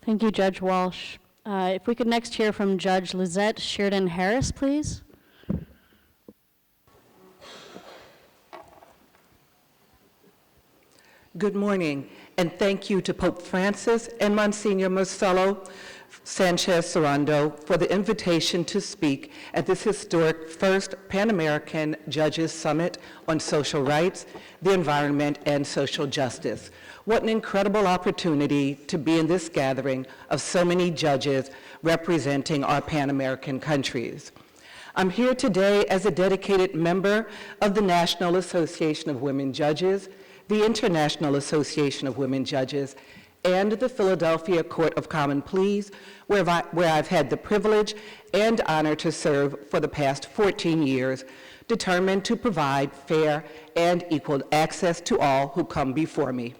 Thank you, Judge Walsh. If we could next hear from Judge Lisette Shirdan Harris, please. Good morning, and thank you to Pope Francis and Monsignor Marcelo Sanchez Sarando for the invitation to speak at this historic first Pan-American Judges Summit on Social Rights, the Environment, and Social Justice. What an incredible opportunity to be in this gathering of so many judges representing our Pan-American countries. I'm here today as a dedicated member of the National Association of Women Judges, the International Association of Women Judges, and the Philadelphia Court of Common Pleas, where I've had the privilege and honor to serve for the past 14 years, determined to provide fair and equal access to all who come before me.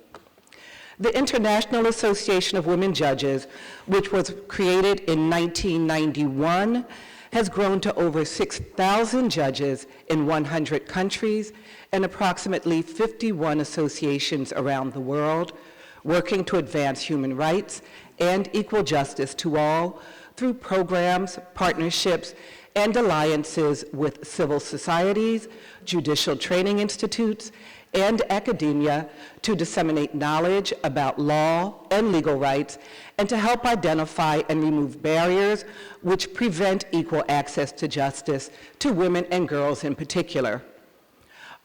The International Association of Women Judges, which was created in 1991, has grown to over 6,000 judges in 100 countries and approximately 51 associations around the world, working to advance human rights and equal justice to all through programs, partnerships, and alliances with civil societies, judicial training institutes, and academia to disseminate knowledge about law and legal rights and to help identify and remove barriers which prevent equal access to justice to women and girls in particular.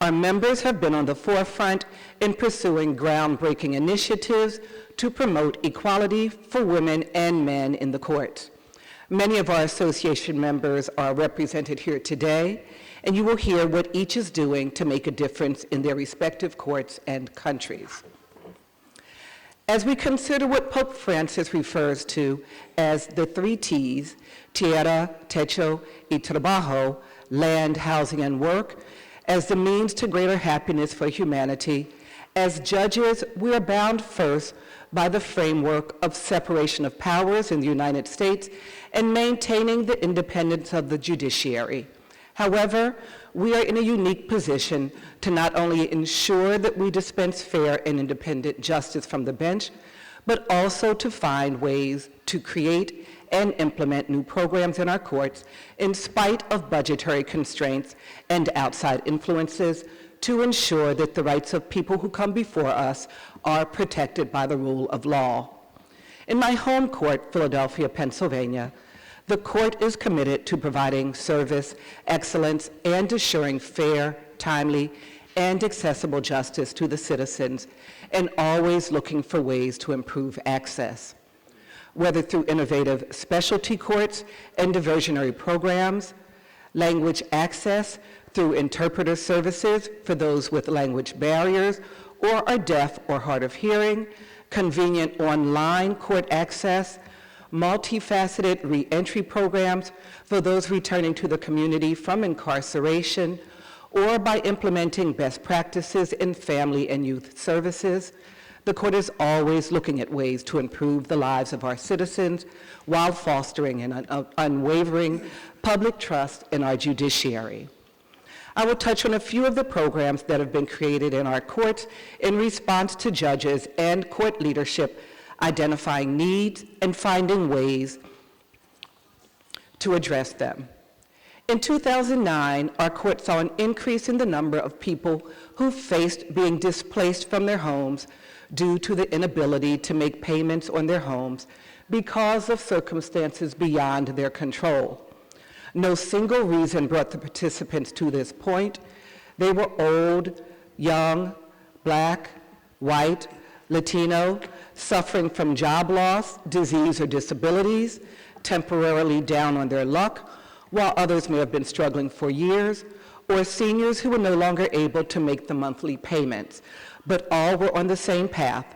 Our members have been on the forefront in pursuing groundbreaking initiatives to promote equality for women and men in the courts. Many of our association members are represented here today, and you will hear what each is doing to make a difference in their respective courts and countries. As we consider what Pope Francis refers to as the 3 T's, tierra, techo, y trabajo, land, housing, and work, as the means to greater happiness for humanity, as judges, we are bound first by the framework of separation of powers in the United States and maintaining the independence of the judiciary. However, we are in a unique position to not only ensure that we dispense fair and independent justice from the bench, but also to find ways to create and implement new programs in our courts in spite of budgetary constraints and outside influences to ensure that the rights of people who come before us are protected by the rule of law. In my home court, Philadelphia, Pennsylvania, the court is committed to providing service, excellence, and assuring fair, timely, and accessible justice to the citizens, and always looking for ways to improve access. Whether through innovative specialty courts and diversionary programs, language access through interpreter services for those with language barriers or are deaf or hard of hearing, convenient online court access, multifaceted reentry programs for those returning to the community from incarceration, or by implementing best practices in family and youth services. The court is always looking at ways to improve the lives of our citizens while fostering an unwavering public trust in our judiciary. I will touch on a few of the programs that have been created in our courts in response to judges and court leadership identifying needs and finding ways to address them. In 2009, our court saw an increase in the number of people who faced being displaced from their homes due to the inability to make payments on their homes because of circumstances beyond their control. No single reason brought the participants to this point. They were old, young, Black, white, Latino, suffering from job loss, disease, or disabilities, temporarily down on their luck, while others may have been struggling for years, or seniors who were no longer able to make the monthly payments, but all were on the same path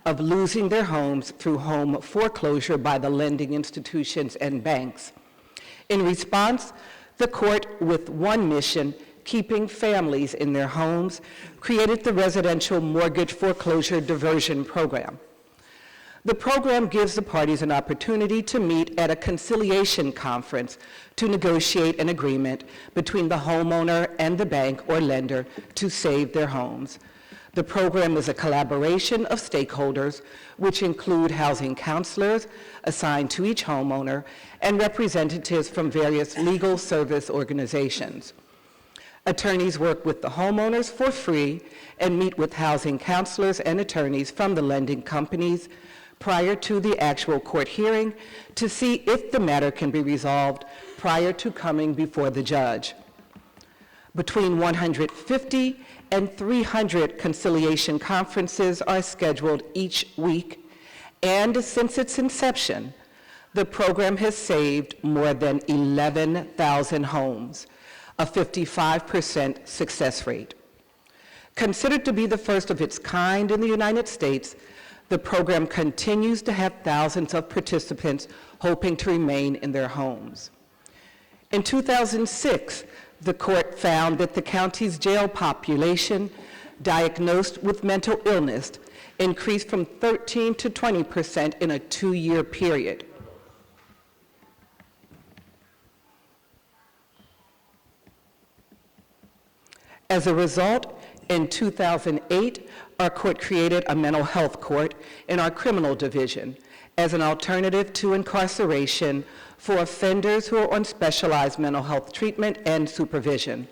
of losing their homes through home foreclosure by the lending institutions and banks. In response, the court, with one mission, keeping families in their homes, created the Residential Mortgage Foreclosure Diversion Program. The program gives the parties an opportunity to meet at a conciliation conference to negotiate an agreement between the homeowner and the bank or lender to save their homes. The program is a collaboration of stakeholders, which include housing counselors assigned to each homeowner and representatives from various legal service organizations. Attorneys work with the homeowners for free and meet with housing counselors and attorneys from the lending companies prior to the actual court hearing to see if the matter can be resolved prior to coming before the judge. Between 150 and 300 conciliation conferences are scheduled each week, and since its inception, the program has saved more than 11,000 homes, a 55% success rate. Considered to be the first of its kind in the United States, the program continues to have thousands of participants hoping to remain in their homes. In 2006, the court found that the county's jail population diagnosed with mental illness increased from 13 to 20% in a 2-year period. As a result, in 2008, our court created a mental health court in our criminal division as an alternative to incarceration for offenders who are on specialized mental health treatment and supervision.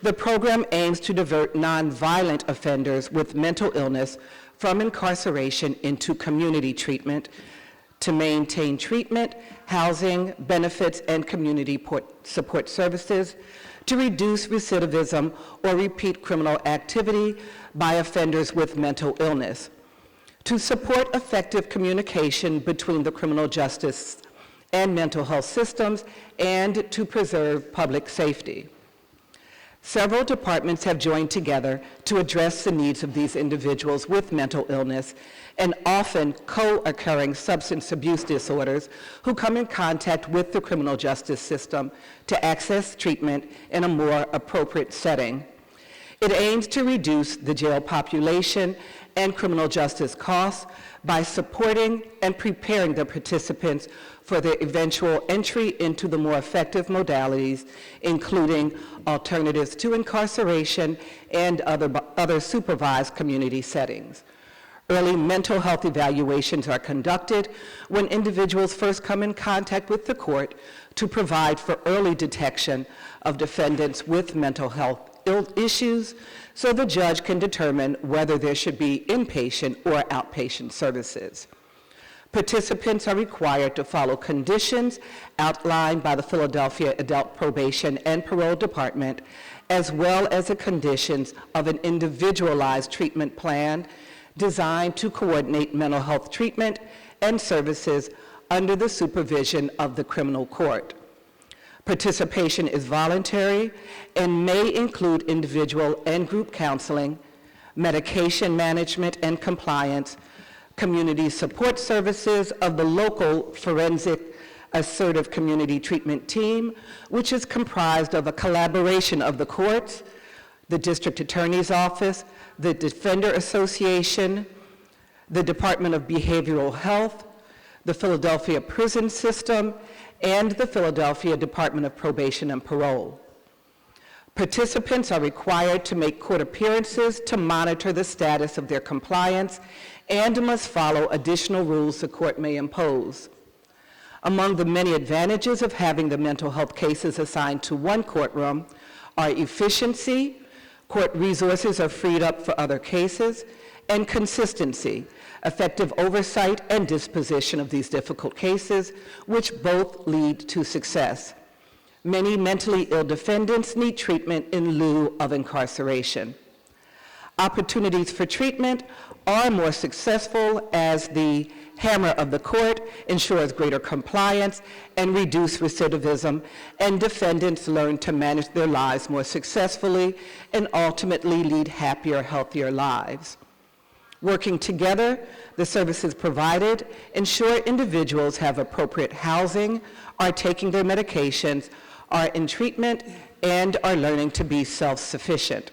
The program aims to divert nonviolent offenders with mental illness from incarceration into community treatment to maintain treatment, housing, benefits, and community support services, to reduce recidivism or repeat criminal activity by offenders with mental illness, to support effective communication between the criminal justice and mental health systems, and to preserve public safety. Several departments have joined together to address the needs of these individuals with mental illness and often co-occurring substance abuse disorders who come in contact with the criminal justice system to access treatment in a more appropriate setting. It aims to reduce the jail population and criminal justice costs by supporting and preparing the participants for their eventual entry into the more effective modalities, including alternatives to incarceration and other supervised community settings. Early mental health evaluations are conducted when individuals first come in contact with the court to provide for early detection of defendants with mental health issues so the judge can determine whether there should be inpatient or outpatient services. Participants are required to follow conditions outlined by the Philadelphia Adult Probation and Parole Department, as well as the conditions of an individualized treatment plan designed to coordinate mental health treatment and services under the supervision of the criminal court. Participation is voluntary and may include individual and group counseling, medication management and compliance, community support services of the local forensic assertive community treatment team, which is comprised of a collaboration of the courts, the district attorney's office, the Defender Association, the Department of Behavioral Health, the Philadelphia Prison System, and the Philadelphia Department of Probation and Parole. Participants are required to make court appearances to monitor the status of their compliance and must follow additional rules the court may impose. Among the many advantages of having the mental health cases assigned to one courtroom are efficiency, court resources are freed up for other cases, and consistency, effective oversight and disposition of these difficult cases, which both lead to success. Many mentally ill defendants need treatment in lieu of incarceration. Opportunities for treatment are more successful as the hammer of the court ensures greater compliance and reduced recidivism, and defendants learn to manage their lives more successfully and ultimately lead happier, healthier lives. Working together, the services provided ensure individuals have appropriate housing, are taking their medications, are in treatment, and are learning to be self-sufficient.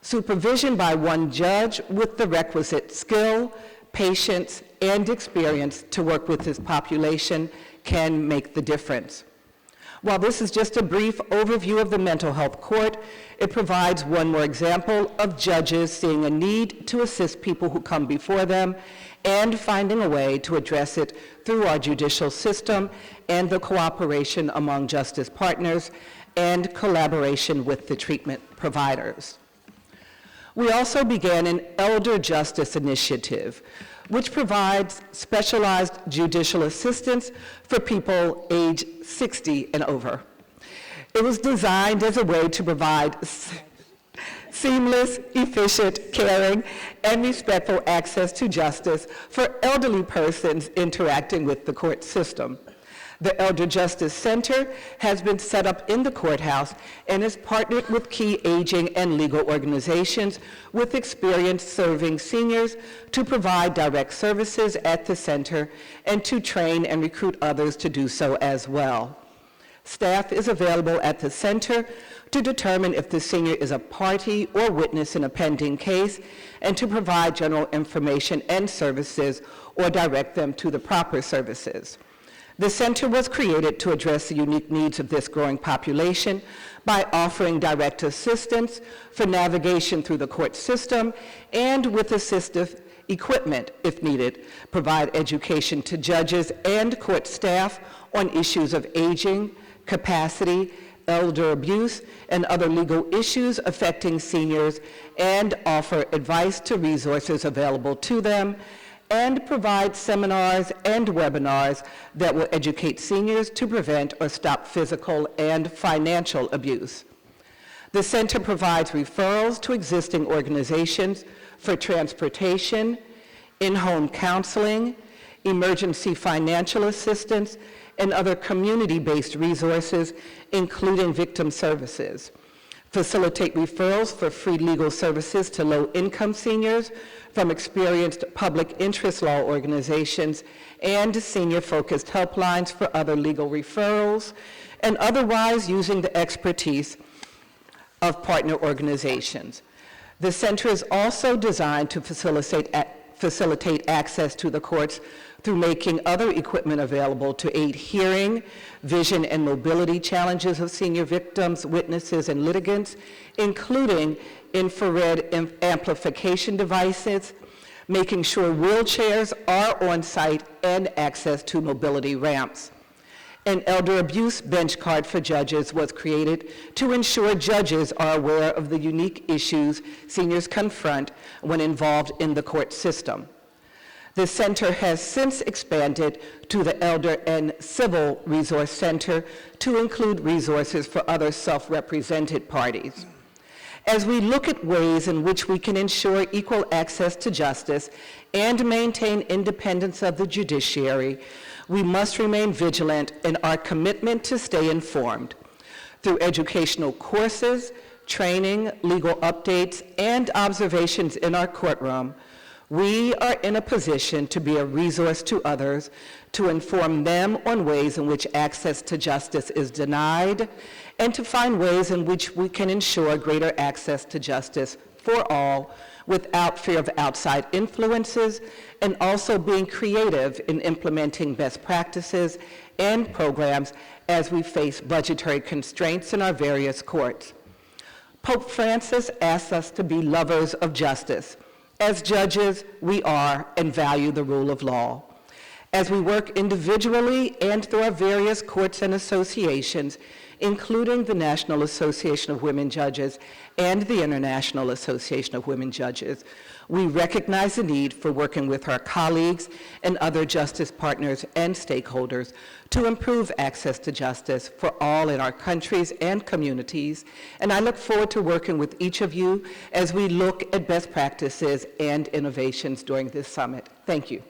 Supervision by one judge with the requisite skill, patience, and experience to work with this population can make the difference. While this is just a brief overview of the mental health court, it provides one more example of judges seeing a need to assist people who come before them and finding a way to address it through our judicial system and the cooperation among justice partners and collaboration with the treatment providers. We also began an Elder Justice Initiative, which provides specialized judicial assistance for people age 60 and over. It was designed as a way to provide seamless, efficient, caring, and respectful access to justice for elderly persons interacting with the court system. The Elder Justice Center has been set up in the courthouse and is partnered with key aging and legal organizations with experience serving seniors to provide direct services at the center and to train and recruit others to do so as well. Staff is available at the center to determine if the senior is a party or witness in a pending case and to provide general information and services or direct them to the proper services. The center was created to address the unique needs of this growing population by offering direct assistance for navigation through the court system and with assistive equipment if needed, provide education to judges and court staff on issues of aging, capacity, elder abuse, and other legal issues affecting seniors, and offer advice to resources available to them, and provide seminars and webinars that will educate seniors to prevent or stop physical and financial abuse. The center provides referrals to existing organizations for transportation, in-home counseling, emergency financial assistance, and other community-based resources, including victim services. Facilitate referrals for free legal services to low-income seniors from experienced public interest law organizations and senior-focused helplines for other legal referrals, and otherwise using the expertise of partner organizations. The center is also designed to facilitate access to the courts through making other equipment available to aid hearing, vision, and mobility challenges of senior victims, witnesses, and litigants, including infrared amplification devices, making sure wheelchairs are on site, and access to mobility ramps. An elder abuse bench card for judges was created to ensure judges are aware of the unique issues seniors confront when involved in the court system. The center has since expanded to the Elder and Civil Resource Center to include resources for other self-represented parties. As we look at ways in which we can ensure equal access to justice and maintain independence of the judiciary, we must remain vigilant in our commitment to stay informed. Through educational courses, training, legal updates, and observations in our courtroom, we are in a position to be a resource to others, to inform them on ways in which access to justice is denied, and to find ways in which we can ensure greater access to justice for all without fear of outside influences, and also being creative in implementing best practices and programs as we face budgetary constraints in our various courts. Pope Francis asks us to be lovers of justice. As judges, we are and value the rule of law. As we work individually and through our various courts and associations, including the National Association of Women Judges and the International Association of Women Judges, we recognize the need for working with our colleagues and other justice partners and stakeholders to improve access to justice for all in our countries and communities. And I look forward to working with each of you as we look at best practices and innovations during this summit. Thank you.